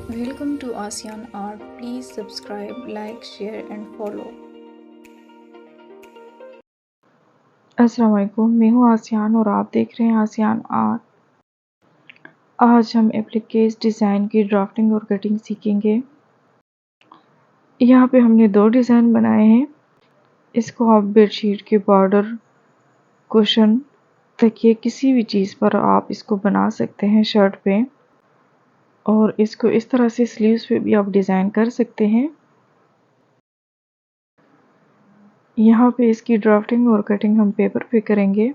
Welcome to ASEAN Art. Please subscribe, like, share, and follow. अस्सलाम वालेकुम, मैं हूँ आसियान और आप देख रहे हैं आसियान आर्ट। आज हम एप्लीकेस डिज़ाइन की ड्राफ्टिंग और कटिंग सीखेंगे। यहाँ पे हमने 2 डिज़ाइन बनाए हैं। इसको आप बेडशीट के बॉर्डर, कुशन, तकिए किसी भी चीज़ पर आप इसको बना सकते हैं शर्ट पे, और इसको इस तरह से स्लीव्स पे भी आप डिज़ाइन कर सकते हैं। यहाँ पे इसकी ड्राफ्टिंग और कटिंग हम पेपर पे करेंगे।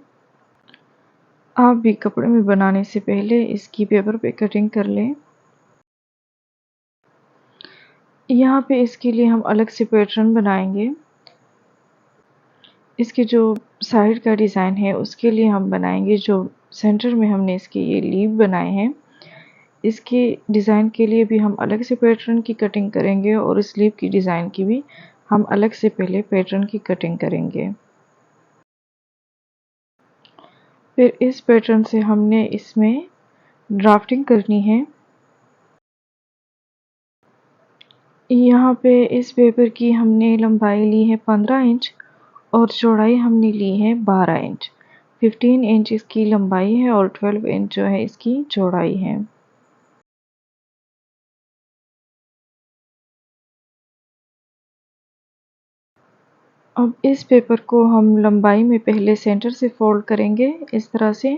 आप भी कपड़े में बनाने से पहले इसकी पेपर पे कटिंग कर लें। यहाँ पे इसके लिए हम अलग से पैटर्न बनाएंगे। इसके जो साइड का डिज़ाइन है उसके लिए हम बनाएंगे, जो सेंटर में हमने इसके ये लीव बनाए हैं, इसके डिज़ाइन के लिए भी हम अलग से पैटर्न की कटिंग करेंगे और स्लीव की डिज़ाइन की भी हम अलग से पहले पैटर्न की कटिंग करेंगे। फिर इस पैटर्न से हमने इसमें ड्राफ्टिंग करनी है। यहाँ पे इस पेपर की हमने लंबाई ली है 15 इंच और चौड़ाई हमने ली है 12 इंच। 15 इंच इसकी लंबाई है और 12 इंच जो है इसकी चौड़ाई है। अब इस पेपर को हम लंबाई में पहले सेंटर से फोल्ड करेंगे इस तरह से।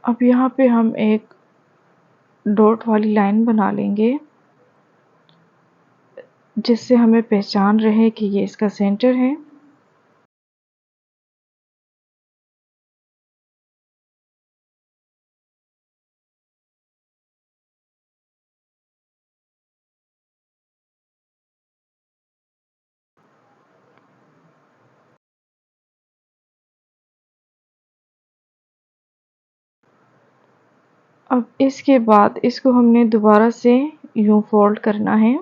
अब यहाँ पे हम एक डॉट वाली लाइन बना लेंगे, जिससे हमें पहचान रहे कि ये इसका सेंटर है। अब इसके बाद इसको हमने दोबारा से यूं फोल्ड करना है।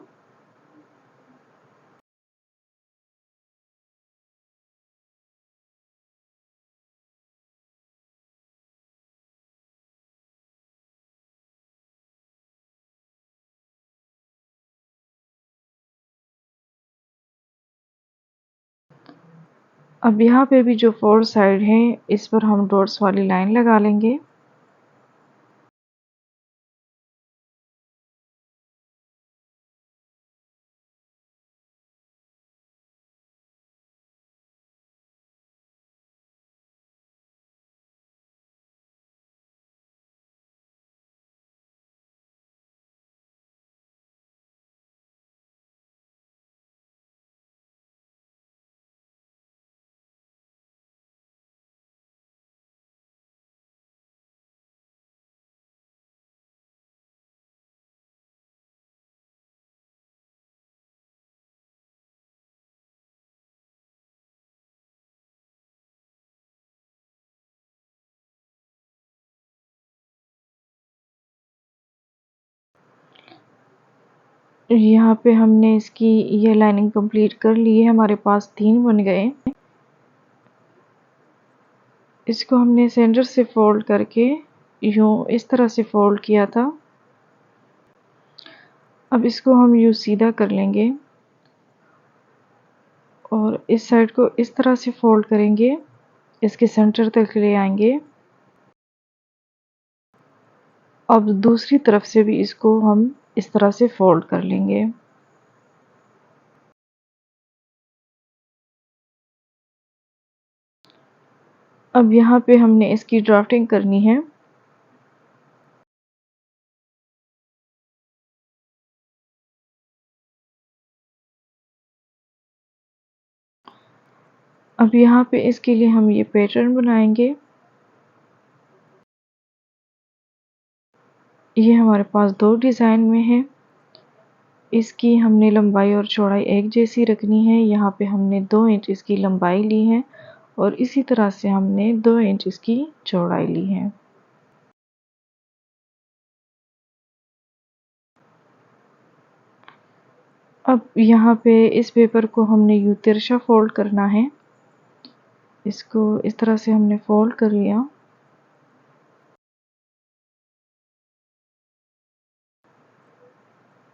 अब यहाँ पे भी जो फोर साइड है इस पर हम डॉट्स वाली लाइन लगा लेंगे। यहाँ पे हमने इसकी ये लाइनिंग कंप्लीट कर ली है, हमारे पास 3 बन गए। इसको हमने सेंटर से फोल्ड करके यूं इस तरह से फोल्ड किया था। अब इसको हम यूं सीधा कर लेंगे और इस साइड को इस तरह से फोल्ड करेंगे, इसके सेंटर तक ले आएंगे। अब दूसरी तरफ से भी इसको हम इस तरह से फोल्ड कर लेंगे। अब यहाँ पे हमने इसकी ड्राफ्टिंग करनी है। अब यहाँ पे इसके लिए हम ये पैटर्न बनाएंगे। ये हमारे पास 2 डिज़ाइन में है। इसकी हमने लंबाई और चौड़ाई एक जैसी रखनी है। यहाँ पे हमने 2 इंच इसकी लंबाई ली है और इसी तरह से हमने 2 इंच इसकी चौड़ाई ली है। अब यहाँ पे इस पेपर को हमने यूं तिरछा फोल्ड करना है। इसको इस तरह से हमने फोल्ड कर लिया।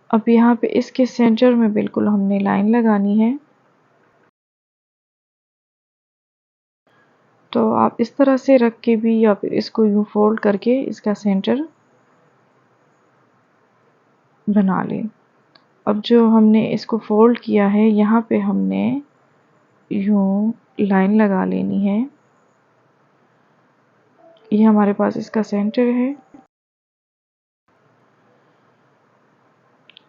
अब यहाँ पे इसके सेंटर में बिल्कुल हमने लाइन लगानी है। तो आप इस तरह से रख के भी या फिर इसको यूं फोल्ड करके इसका सेंटर बना लें। अब जो हमने इसको फोल्ड किया है यहाँ पे हमने यूं लाइन लगा लेनी है। ये हमारे पास इसका सेंटर है।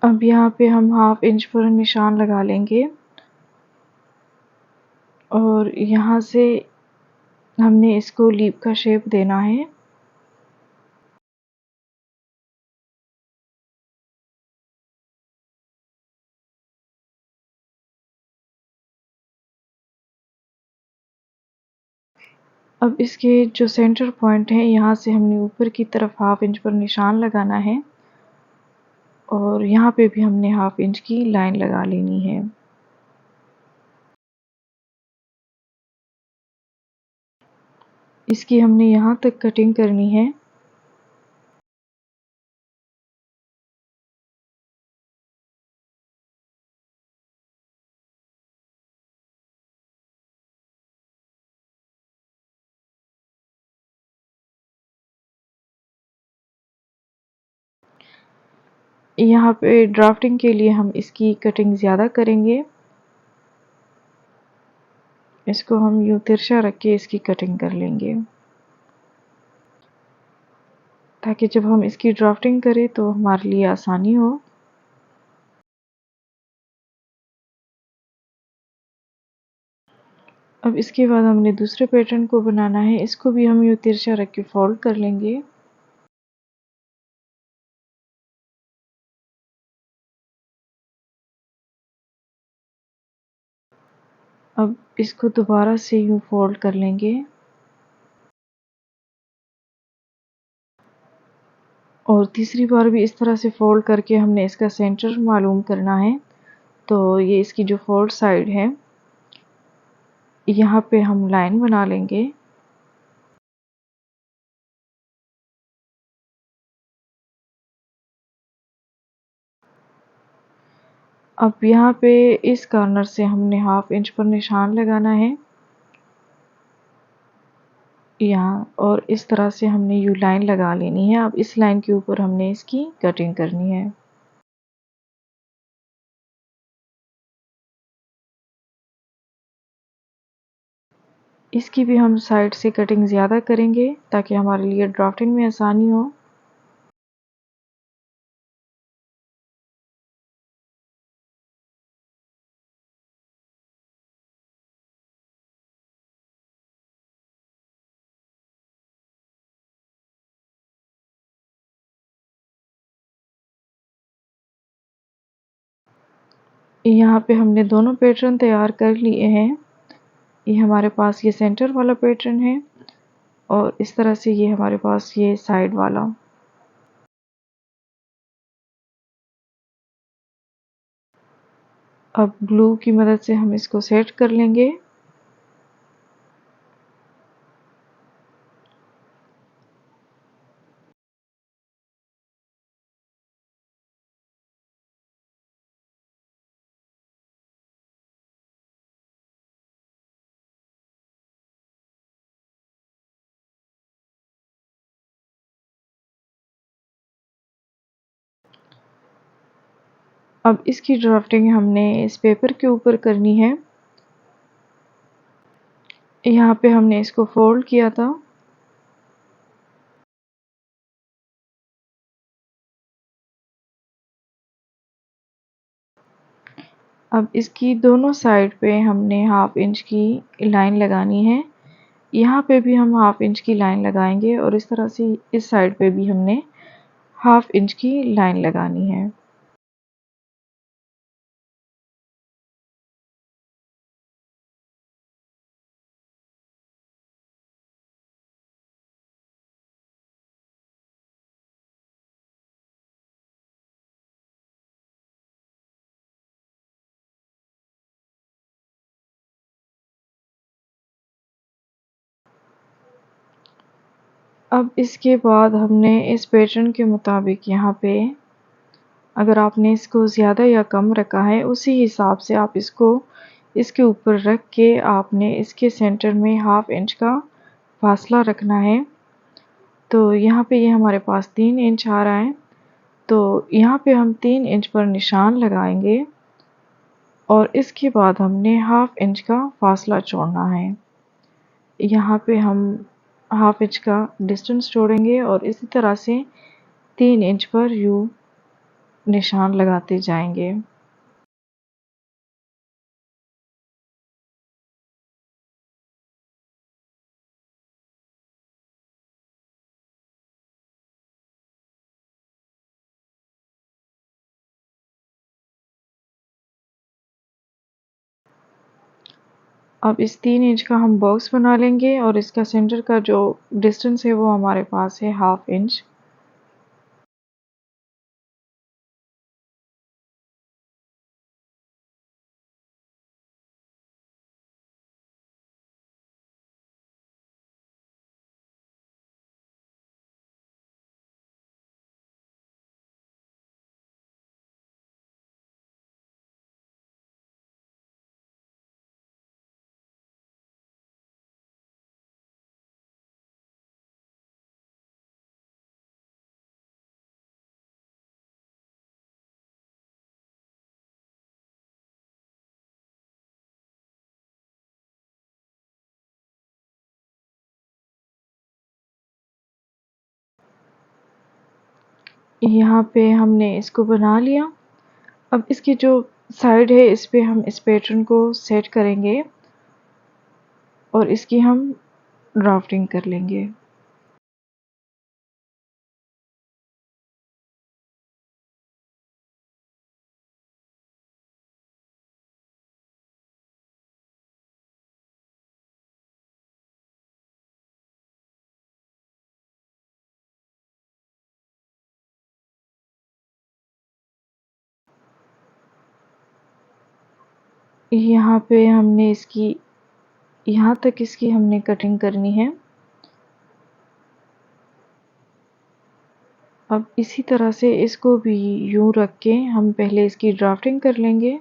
अब यहाँ पे हम 1/2 इंच पर निशान लगा लेंगे और यहाँ से हमने इसको लीफ का शेप देना है। अब इसके जो सेंटर पॉइंट है यहाँ से हमने ऊपर की तरफ 1/2 इंच पर निशान लगाना है और यहाँ पे भी हमने 1/2 इंच की लाइन लगा लेनी है। इसकी हमने यहाँ तक कटिंग करनी है। यहाँ पे ड्राफ्टिंग के लिए हम इसकी कटिंग ज़्यादा करेंगे। इसको हम यूं तिरछा रख के इसकी कटिंग कर लेंगे ताकि जब हम इसकी ड्राफ्टिंग करें तो हमारे लिए आसानी हो। अब इसके बाद हमने दूसरे पैटर्न को बनाना है। इसको भी हम यूं तिरछा रख के फोल्ड कर लेंगे। अब इसको दोबारा से यूं फोल्ड कर लेंगे और तीसरी बार भी इस तरह से फोल्ड करके हमने इसका सेंटर मालूम करना है। तो ये इसकी जो फोल्ड साइड है यहाँ पे हम लाइन बना लेंगे। अब यहाँ पे इस कॉर्नर से हमने 1/2 इंच पर निशान लगाना है यहाँ, और इस तरह से हमने यू लाइन लगा लेनी है। अब इस लाइन के ऊपर हमने इसकी कटिंग करनी है। इसकी भी हम साइड से कटिंग ज़्यादा करेंगे ताकि हमारे लिए ड्राफ्टिंग में आसानी हो। यहाँ पे हमने दोनों पैटर्न तैयार कर लिए हैं। ये हमारे पास ये सेंटर वाला पैटर्न है और इस तरह से ये हमारे पास ये साइड वाला। अब ग्लू की मदद से हम इसको सेट कर लेंगे। अब इसकी ड्राफ्टिंग हमने इस पेपर के ऊपर करनी है। यहाँ पे हमने इसको फोल्ड किया था। अब इसकी दोनों साइड पे हमने 1/2 इंच की लाइन लगानी है। यहाँ पे भी हम 1/2 इंच की लाइन लगाएंगे और इस तरह से इस साइड पे भी हमने 1/2 इंच की लाइन लगानी है। अब इसके बाद हमने इस पैटर्न के मुताबिक यहाँ पे, अगर आपने इसको ज़्यादा या कम रखा है उसी हिसाब से आप इसको इसके ऊपर रख के आपने इसके सेंटर में 1/2 इंच का फासला रखना है। तो यहाँ पे ये हमारे पास 3 इंच आ रहा है, तो यहाँ पे हम 3 इंच पर निशान लगाएंगे और इसके बाद हमने 1/2 इंच का फासला छोड़ना है। यहाँ पे हम 1/2 इंच का डिस्टेंस छोड़ेंगे और इसी तरह से 3 इंच पर यूँ निशान लगाते जाएंगे। अब इस 3 इंच का हम बॉक्स बना लेंगे और इसका सेंटर का जो डिस्टेंस है वो हमारे पास है 1/2 इंच। यहाँ पे हमने इसको बना लिया। अब इसकी जो साइड है इस पे हम इस पैटर्न को सेट करेंगे और इसकी हम ड्राफ्टिंग कर लेंगे। यहाँ पे हमने इसकी यहाँ तक इसकी हमने कटिंग करनी है। अब इसी तरह से इसको भी यूँ रख के हम पहले इसकी ड्राफ्टिंग कर लेंगे।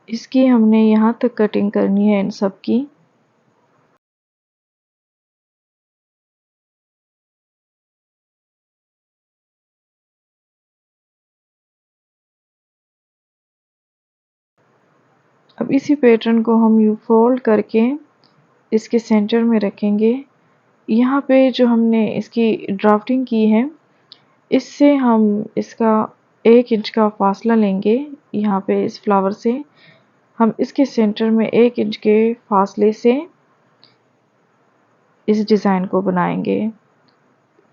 इसकी हमने यहाँ तक कटिंग करनी है इन सब की। अब इसी पैटर्न को हम यूँ फोल्ड करके इसके सेंटर में रखेंगे। यहाँ पे जो हमने इसकी ड्राफ्टिंग की है इससे हम इसका 1 इंच का फासला लेंगे। यहाँ पे इस फ्लावर से हम इसके सेंटर में 1 इंच के फासले से इस डिज़ाइन को बनाएंगे।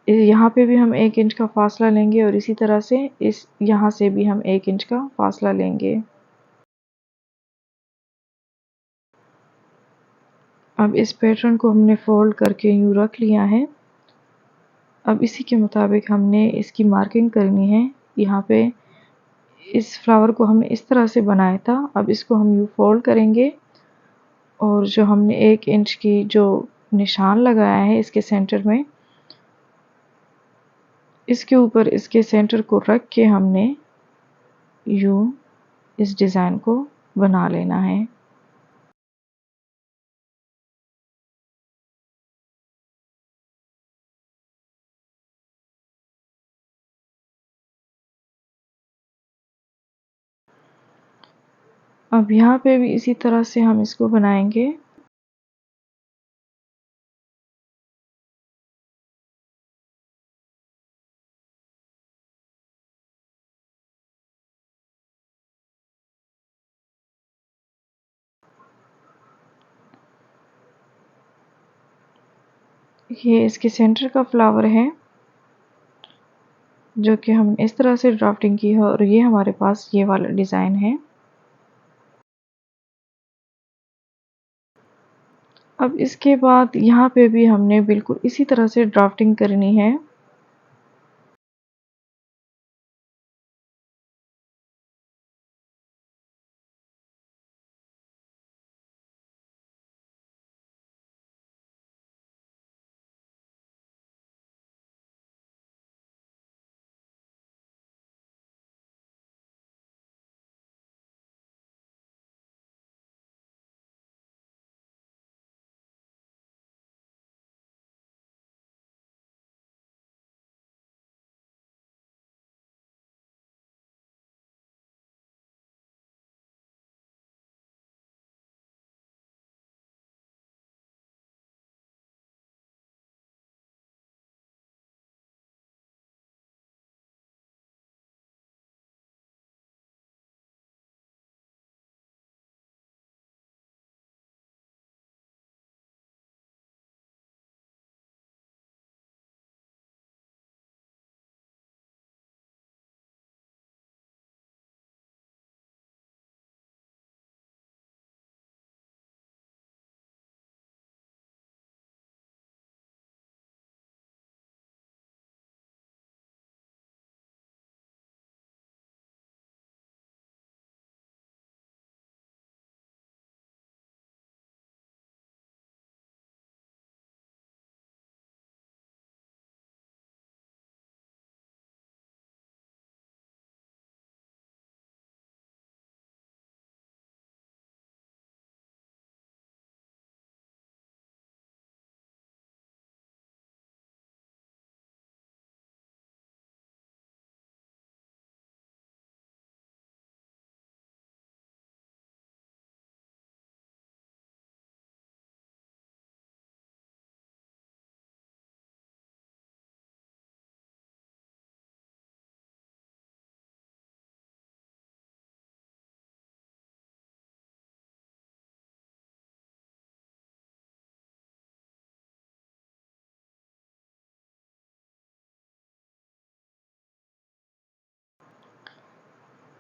यहाँ पे भी हम 1 इंच का फासला लेंगे और इसी तरह से इस यहाँ से भी हम 1 इंच का फासला लेंगे। अब इस पैटर्न को हमने फोल्ड करके यूँ रख लिया है। अब इसी के मुताबिक हमने इसकी मार्किंग करनी है। यहाँ पे इस फ्लावर को हमने इस तरह से बनाया था। अब इसको हम यूँ फोल्ड करेंगे और जो हमने 1 इंच की जो निशान लगाया है इसके सेंटर में, इसके ऊपर इसके सेंटर को रख के हमने यूँ इस डिज़ाइन को बना लेना है। अब यहाँ पे भी इसी तरह से हम इसको बनाएंगे। ये इसके सेंटर का फ्लावर है जो कि हमने इस तरह से ड्राफ्टिंग की है, और ये हमारे पास ये वाला डिज़ाइन है। अब इसके बाद यहाँ पे भी हमने बिल्कुल इसी तरह से ड्राफ्टिंग करनी है।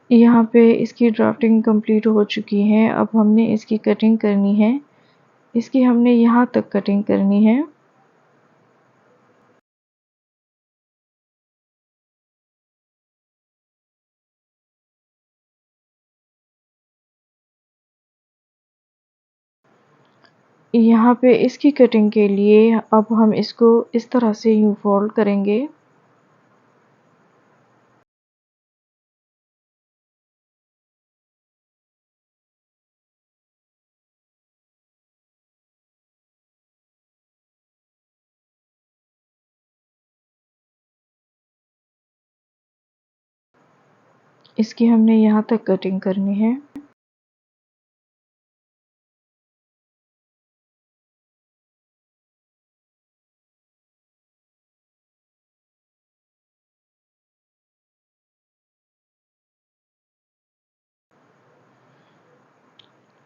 यहाँ पे इसकी ड्राफ्टिंग कंप्लीट हो चुकी है। अब हमने इसकी कटिंग करनी है। इसकी हमने यहाँ तक कटिंग करनी है। यहाँ पे इसकी कटिंग के लिए अब हम इसको इस तरह से यूं फोल्ड करेंगे। इसकी हमने यहाँ तक कटिंग करनी है।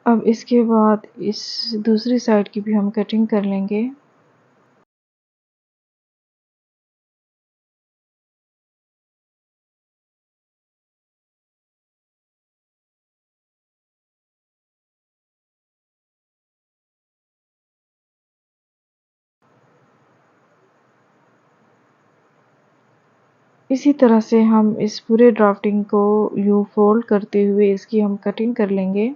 अब इसके बाद इस दूसरी साइड की भी हम कटिंग कर लेंगे। इसी तरह से हम इस पूरे ड्राफ्टिंग को यूं फोल्ड करते हुए इसकी हम कटिंग कर लेंगे।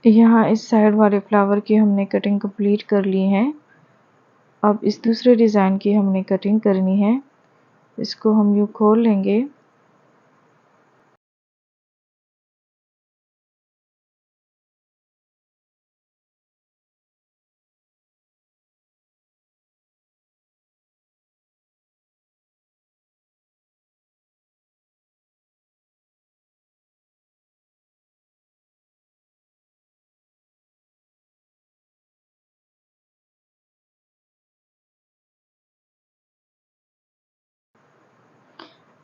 यहाँ इस साइड वाले फ्लावर की हमने कटिंग कंप्लीट कर ली है। अब इस दूसरे डिज़ाइन की हमने कटिंग करनी है। इसको हम यूँ खोल लेंगे।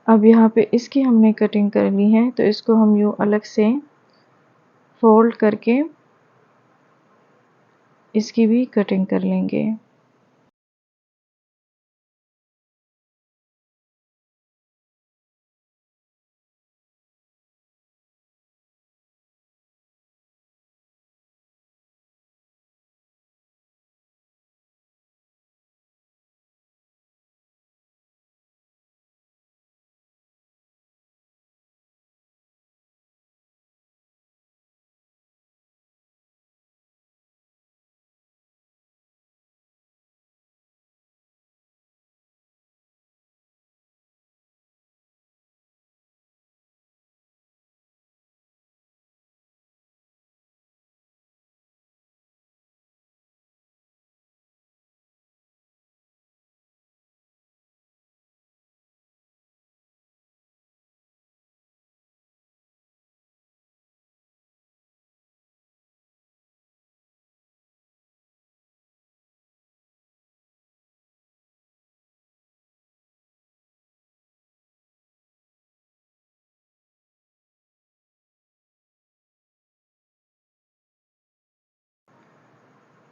अब यहाँ पे इसकी हमने कटिंग कर ली है, तो इसको हम यूँ अलग से फोल्ड करके इसकी भी कटिंग कर लेंगे।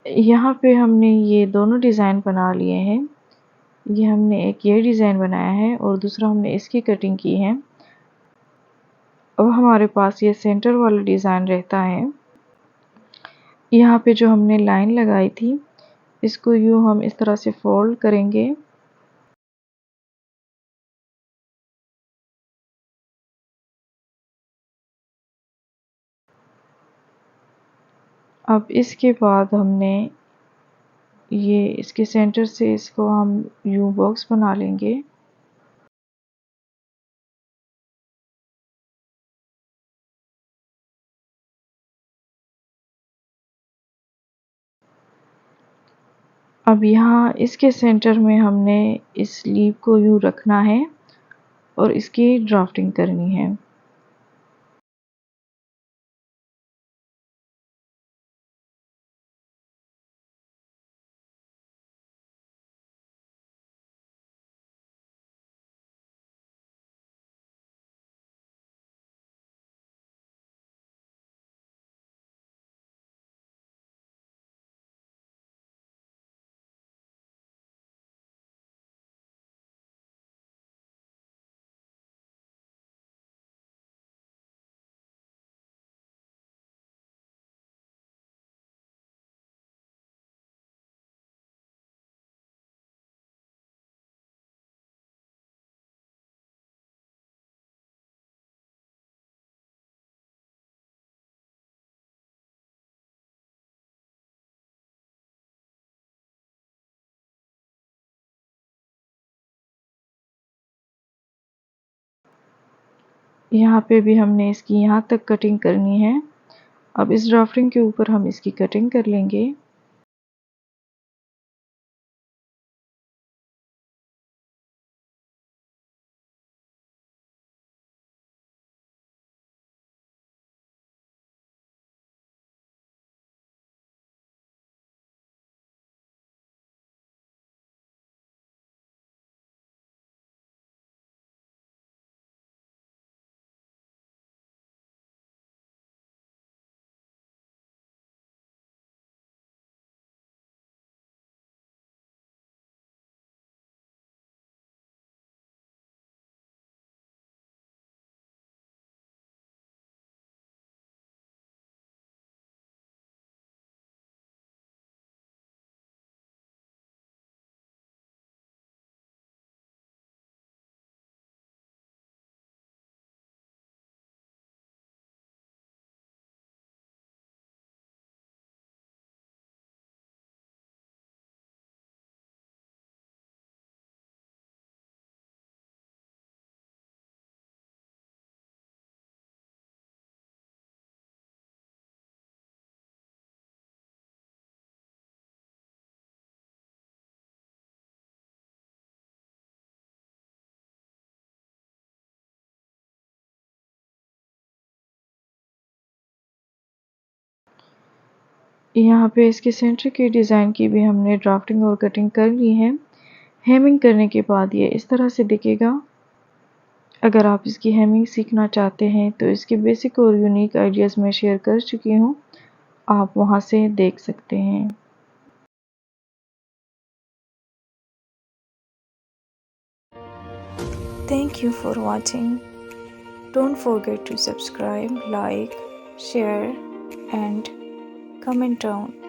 यहाँ पे हमने ये दोनों डिज़ाइन बना लिए हैं। ये हमने एक ये डिज़ाइन बनाया है और दूसरा हमने इसकी कटिंग की है। अब हमारे पास ये सेंटर वाला डिज़ाइन रहता है। यहाँ पे जो हमने लाइन लगाई थी, इसको यूँ हम इस तरह से फोल्ड करेंगे। अब इसके बाद हमने ये इसके सेंटर से इसको हम यूँ बॉक्स बना लेंगे। अब यहाँ इसके सेंटर में हमने इस स्लीव को यूँ रखना है और इसकी ड्राफ्टिंग करनी है। यहाँ पे भी हमने इसकी यहाँ तक कटिंग करनी है। अब इस ड्राफ्टिंग के ऊपर हम इसकी कटिंग कर लेंगे। यहाँ पे इसके सेंटर के डिज़ाइन की भी हमने ड्राफ्टिंग और कटिंग कर ली है। हेमिंग करने के बाद ये इस तरह से दिखेगा। अगर आप इसकी हेमिंग सीखना चाहते हैं तो इसके बेसिक और यूनिक आइडियाज़ मैं शेयर कर चुकी हूँ, आप वहाँ से देख सकते हैं। Thank you for watching. Don't forget to subscribe, like, share and comment down.